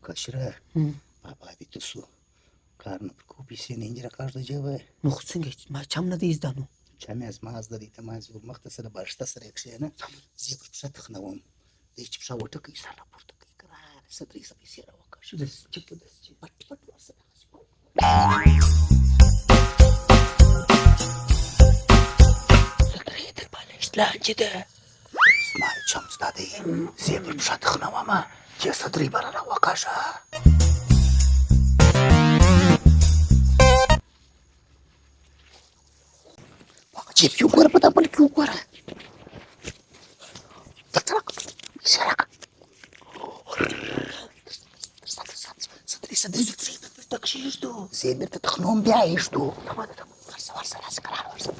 کشره بابا دې ته سو کار نه پر کو پیسې نه انجره کار ته جوه نو خو څنګه ما چم نه دی زده نو چا مې از ما از د دې ته ما زه مخته سره باشته سره کښېنه زه پر پښه تخنوم دې چې پښه وټکوي سر راپورته کوي کرار صدرې څه پیسې راوکړه داسې چې په داسې چې پټ پټ ورسره صدرې در بالښت لاندې ده زما چم ستا دی زه پر پښه تخنومه چې صدرې به راوکړه جيب كيو كورة بدا بل كيو كورة تترك سرق صدري تکشي يشدو زين انت تخنون بيها يشدو ورسة راسك كرار ورسة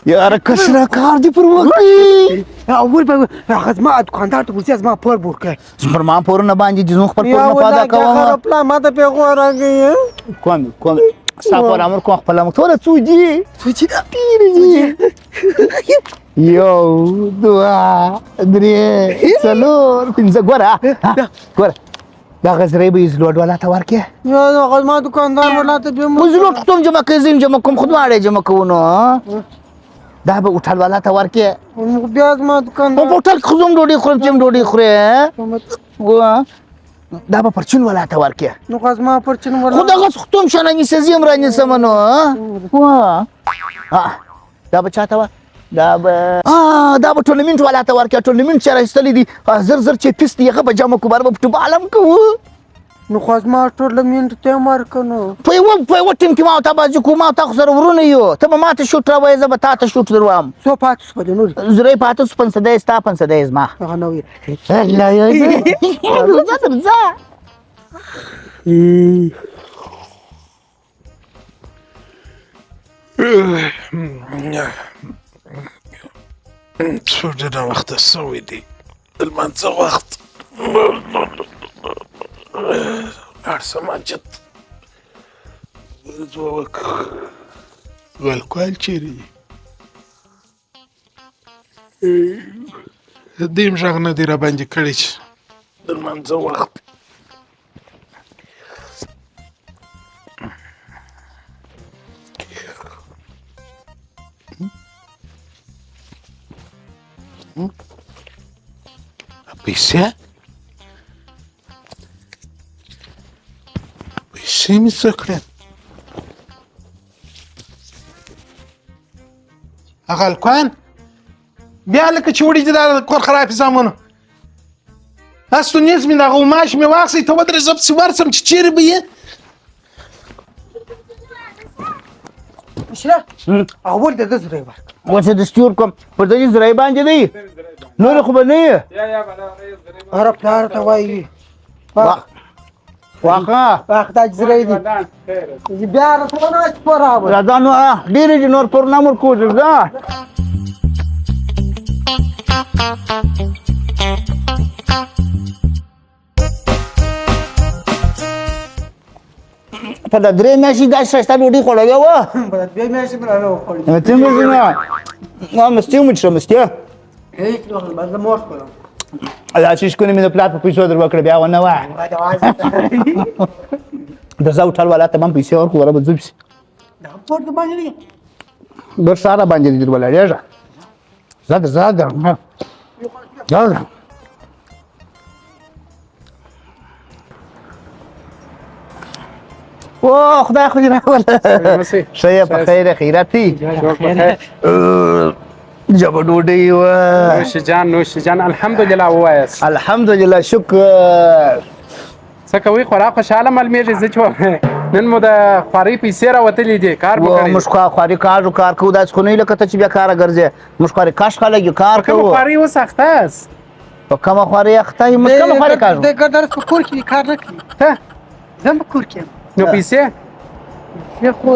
يا ركشنا كاردي بروكي اول به هغه ما دکاندار ته ورسې ما پر بورکه پر ما پورونه باندې د زوخ پر پورونه پادا کوم یا خپل ما ته پیغور راغی کوم سافر امر کوم خپل موټر څوجي دا پیری یو دوا درې څلور پنځه ګوره دا غزرې به زلوډ ولا ته ورکه یا هغه ما دکاندار ولا ته به زلوډ کوم جمع کوي جمع کوم خدواړې جمع کوونو دا به هوټل والا ته ورکه بیا ما دکاندار په هوټل خزم ډوډۍ خورم چې ډوډۍ خورې دا به پرچون والا ته ورکه نو خاص ما پرچون والا خدا غس ختم شنه ني سزيم راني سمنو وا دا به چاته دا به ټورنمنت والا ته ورکه ټورنمنت چر استلې دي زر چې پیس دی هغه به جامه کوبار به ټوب عالم کو نو خاص ما ټورنمنت ته مارکنو په یو ټیم کې ما ته بازی کوم ما ته سره ورونه یو ته ما ته شوټ راوي زه به تا ته شوټ دروام سو پاتس په نور زری پاتس 500 ستا 500 ما هغه نو الله یا زه څو وخت سوي دي المنځ وخت ارسماجت زوك والكوال چيري دیم ژغ نه دی را باندې کړی چې د لمانځه وخت پیسې مې څه کړې هغه هلکان بیا لکه چې وړي دي دا کور خراب زامنو هستو نیز مې دغه غوماش مې واخیست ته ودرې زه پسې ورسم چې چیرې به یې مشره اول د زری ورک وڅه د ستور کوم پر دې زری باندې دی نور خو به نه یا هر پلار ته وایي واخه دا زری دی بیا راته نه پراوه راځه نو ډېرې نور پر نامور کوځه دا په د درې میاشتې دا شسته ډوډۍ خوړلې وه په درې میاشتې به راوخوړې څنګه څنګه مستې ومټره مستې هیڅ وخت به زه مور کړم دا چې شکونه مې د پلار په پیسو در وکړه بیا ونه وه د زه هوټل والا ته به هم پیسې ورکړو وره به ځو پسې دا پورت باندې دی در ساره باندې دي در ولاړېږه زه اوه خدای خو دې راوله ښه یې په خیر خیرتي جبه ډوډۍ وه نوش جان الحمدلله ووایاست الحمدلله شکر څه کوئ خورا خوشحاله معلومېږي زه چې نن مو د خوارۍ پیسې راوتلې دي کار به کړی موږ خواري کار کوو داسې خو نه وي لکه ته چې بیا کاره ګرځې موږ خواري کاش خلک یو کار کوو کومه خوارۍ اوس اخته یاست په کومه خواري اخته یو موږ کومه خواري کار د ګردرس په کور کې کار نه کوي ته زه په کور کې یم نو پیسې خو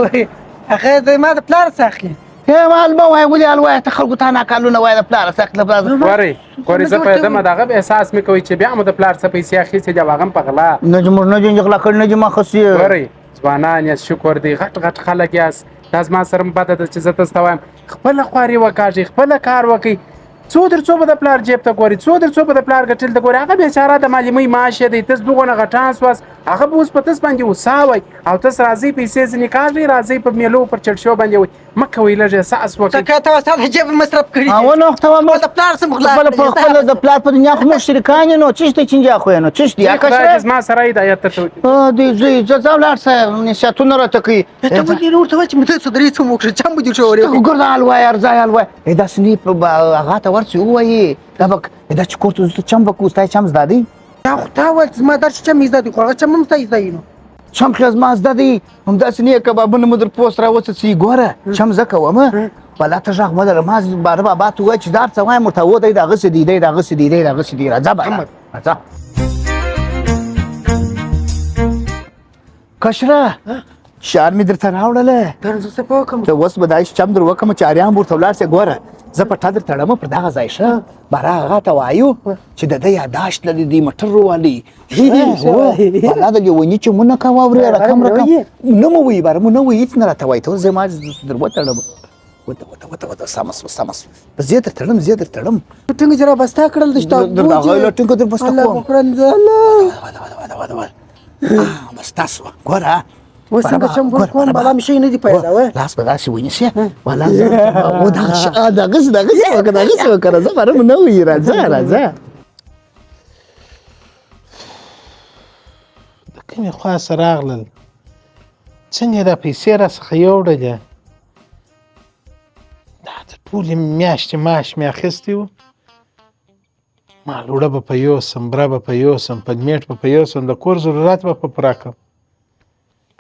هغه د ما د پلار څخه هې مال به وایي ولې الوایه ته خلکو ته ناکالونه وایي د پلاره سخت له پلاره وارې ګورې زه په دمه دغه احساس مې کوي چې بیا مو د پلار څه پیسې اخیستې دي او هغه هم په غلا نه غلا کړی نه ما خسي ګورئ ځوانان یاست شکر دی غټ خلک یاست دا زما سره بده ده چې زه تاسو ته وایم خپله خواري وکاږئ خپله کار وکړئ څو به د پلار جیب ته ګوري څو به د پلار ګټل ته ګوري هغه بیچاره د معلمۍ معاش یې دی تاسو دغونه غټان سواست هغه به اوس په تاسو باندې وسا وی او تاسو راځئ پیسې ځینې کاږئ راځئ په میلو پر چړشو باندې وی مه کوئ لږ احساس وکړئ که ته ستا جیب مصرف کړي ونه وخت د پلار څه مغلا خپل د پلار په دنیا خو موږ شریکان یو نو چشته چنجا خو نو چشته یا خدای دې زما سره هدایت درته وکړي دې زه ځاولار سره نشاتونه راته کوي ته مو دې ورته وای چې مته صدرې څه مو کړ چم دې شو ګردال وای ارزای وای دا سنی په هغه ته ورڅ وای دا بک دا چې کوته زه چم بکوستای چم زدادي دا خو تا ول ما در چم ایزدادي خو هغه چم هم ستا ایزدادي نو چم خلاص ما زدادي هم دا سنی کبابونه مدر پوسټ راوڅ سی ګوره چم زکه ومه ولا ته ژغ مدر ما بار بابا تو چې دار څه وای مرته و دا غس دی دا غس دی دا غس دی راځه راځه کشره شار می درته راوړله درځه څه پوکم ته وس بدایش چم در وکم چاریان ورته ولاړ سه ګوره زه په ټادر تړم پر دغه ځای شه بارا هغه ته وایو چې د دې یاداشت لري دی موټر روالي ولا د یونی چې مونږه کا ووري رقم نو مو وی بار مو نو وی هیڅ نه راته وای ته زه ما در وټړم وته سمس زیاتر تړم ټنګ جرا بستا کړل دشته در هغه له ټنګ در بستا الله وکړن الله بس تاسو ګوره وسنګ چم ورکون بالا مشي نه دی پیدا و لاس به داسې ونیسي ولا و دا غس وکړه زه بارم نه وی راځه د کومې خوا سره راغلل څنګه دا پیسې راڅخه یوړلې دا د ټولې میاشتې معاش مې اخیستی و مالوړه به په یوسم بره به په یوسم پدمیټ به په یوسم د کور ضرورت به په پوره کړم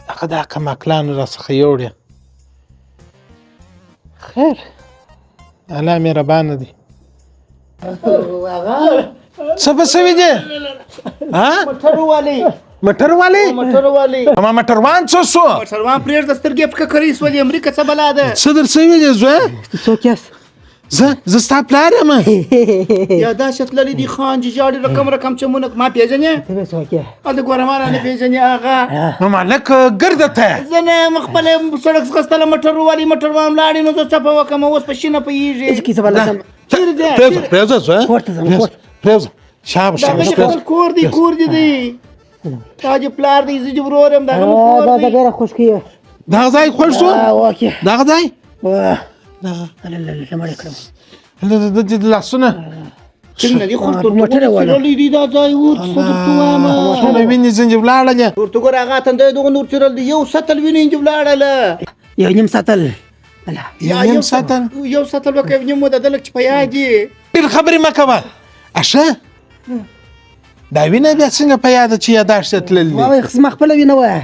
هغه دا کماکلانو راڅخه یوړې خیر الله مهربانه دی څه به سوي دي موټر والی اما موټروان څه سو موټروان پرېږده سترګې پکه کړی سولې امریکا څه بلا ده څه در سوي دي زوی څوک یاست زه ستا پلار یم یا دا شتللی دی خان جاړي رقم چمونه ما پیژنې ته څوک یې اته ګوره ما نه پیژنې هغه نو مالک ګرده ته زه نه مخبل سړک څخه موټروان لاړې نو زه څه په وکم اوس په شینه پیږي کی څه بل سم چیرې دی پرېوځه زوی ورته زم پرېوځه شابه کور دی تاج پلار دی زه جبرورم دا دا ډېر خوش کیه دغه ځای خوښ شو اوکې دغه ځای الله مړ کړم د لاسونه څنګه دی خو موټر والا دی دا ځای ورته لاسونه ویني زنجب لاړل ورته ګوره هغه تنده دغه نور چرل دی یو ساتل ویني انجب لاړل یو نیم ساتل یم ساتل یو ساتل وکړ نیم د دلک په یادي ډېر خبرې مه کوه اشه دا وینه بیا څنګه په یاده چې یاداشت تللی وای خصم خپل وینه وای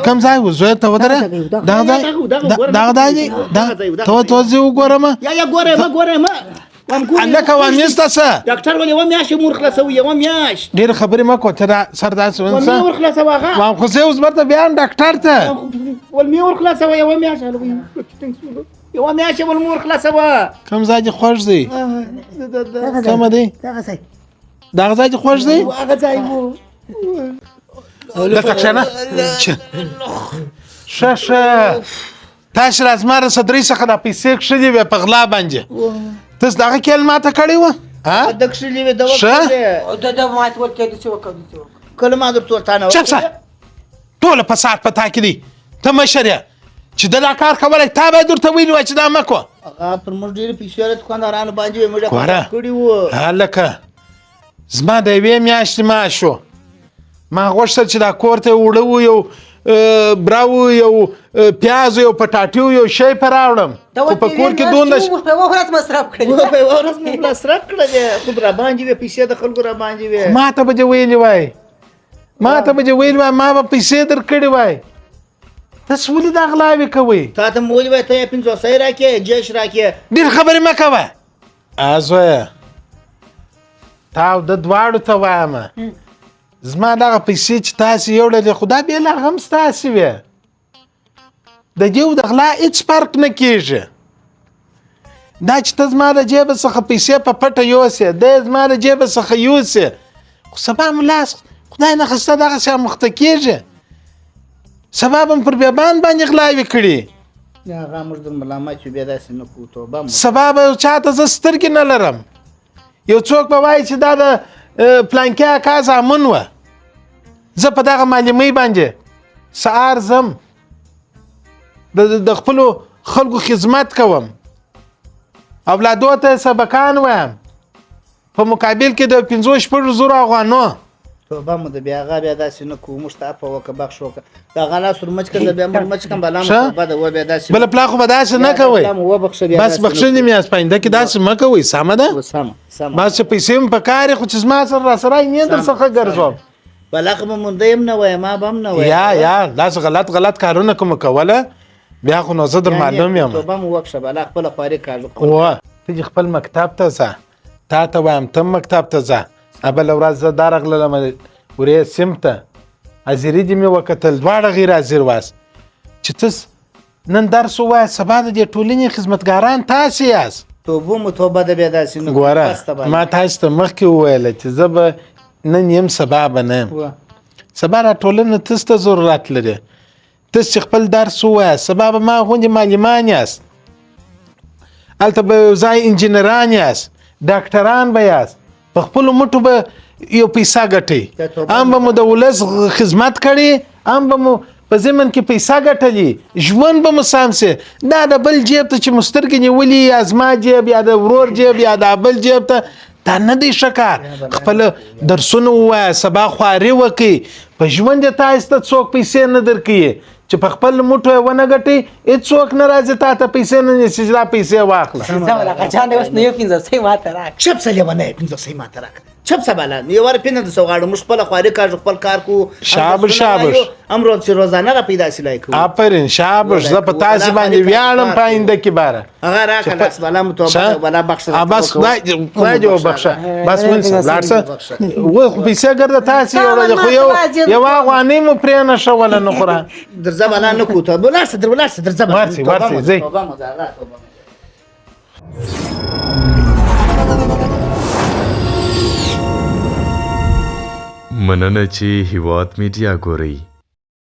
کم ځای و زوی ته ودره دغه ځای ته زه وګورم یا ګوره لکه وانیسته څه ډاکټر ولې و میاشت مور خلاصوي و میاشت ډېر خبرې مه کوه ته سر داسې ونیسه مور خلاصوي هغه وام خو زه اوس برته بیان ډاکټر ته ول مور خلاصوي و میاشت یو میاشت ول مور خلاصوي کم ځای دې خوښ دی کومه دی دغه ځای دې خوښ دی هغه ځای وو دلته کښېنه ښه تاسې را زما د صدرۍ څخه دا پیسې کښلې وې په غلا باندې تاسو دغه کیل ماته کړې وه د کښلې وې د وخت د مات ورته د څه وکړو کله ما درته ورتانه چپ شه ټوله فساد په تا کې دی ته مشر یې چې د دا کار کولی تا باید ورته ویلي وای چې دا مه کوه هغه پر موږ ډېرې پیسې له دوکاندارانو باندې موږ ګوره کړي وو هلکه زما د یوې میاشتې معاش شو ما غوښتل چې دا کور ته اوړه و یو براو یو پیاز یو پټاټیو یو شی په راوړم خو په کور کې دومره ورځ مصرف کړی ورځ مې مصرف کړی خو را باندې وې پیسې د خلکو را باندې وې ما ته به دې ویلي وای ما به پیسې درکړې وای تاسو ولې دا غلاوې کوئ تا ته مې ویلي وای ته یې 500 راکړې جیش راکړې ډېر خبرې مه کوه زویه تا او د دواړو ته وایم زما دغه پیسې چې تاسې یوړلې خو دا بې له هغه هم ستاسې وې د دې او د غلا هېڅ فرق نه کېږي دا چې ته زما د جیبه څخه پیسې په پټه یوسې دی زما د جیبه څخه یوسې خو سبا مو لاس خدای نخسته دغسې مخته کېږي سبا به م پر بیابان باندې غلاوې کړي یا هغه موږ در ملامت یو بیا داسې نه کوو توبه مو سبا به چاته زه سترګې نه لرم یو څوک به وایي چې دا د پلانکي اکا زامن وه زه په دغه معلمۍ باندې سهار ځم د خپلو خلکو خدمت کوم اولادو ته سبقان وایم په مقابل کې د 5-6 افغانو توبه مو د بیا هغه بیا داسې نه کوو موږ ته عفوه وکړه بخښ وکړه د هغه لاس ور مچ کړه بیا موږ مچ کړم بلا مو توبه ده و بیا داسې بله پلا خو به داسې نه کوئ بس بخښنې مې یاست پاینده کې داسې مه کوئ سمه ده بس چې پیسې مې په کار خو چې زما سره راسره یې نه در څخه ګرځوم بلاغه به مونده یم نه وایم ما به هم نه وایم یا داسې غلط کارونه کوم کوله بیا خو نو زه در معلوم یم توبه مو وکړه بلا خپله خواري کار ته چې خپل مکتب ته ځه تا ته وایم ته مکتب ته ځه بله ورځ زه دا راغللم ورې سیم ته حاضري دې مې وکتل دواړه غیر حاضر واست چې ته نن درس ووایه سبا د دې ټولنې خدمتګاران تاسې یاست توبه مو توبه ده بیا داسې نه ګوره ما تاسو ته مخکې وویله چې زه به نن یم سبا به نه یم سبا را ټولنه تاسو ته ضرورت لري تاسو چې خپل درس ووایه سبا به ما غوندې معلمان یاست هلته به یو ځای انجینران یاست ډاکټران به یاست په خپلو مټو به یو پیسه ګټئ هم به مو د ولس خدمت کړي هم به مو په ضمن کې پیسه ګټلي ژوند به مو سم سي دا د بل جیب ته چې مو سترګې نیولي یا زما جیب یا د ورور جیب یا د بل جیب ته دا نه دی ښه کار خپله درسونه ووایه سبا خواري وکړئ په ژوند یې تاسو ته څوک پیسې نه درکوي چې په خپل موټو یې ونه ګټئ هېڅوک نه راځي تا ته پیسې نه نیسي چې دا پیسې واخله چپ څه لیونی 500 ماته راکړه چپ څه بالا یو وار پینه د سوغاړو موږ خپله خواري کاږو خپل کار کوو شابش امرو چې روزانه را پیدا سلای کوو آفرین شابش زه په تاسې باندې ویاړم په آینده کې باره هغه راکړه لاس بالا مو توبه بالا بخښه بس خدای دې وبخښه بس ونیسه لاړ شه خو پیسې ګرده تاسې یوړلې خو یو افغانۍ مو پرې نه شوله نه خوره درځه بالا نه کوو توبه لاړ شه درځه ورسې ځئ مننه چې هیواد میډیا ګورئ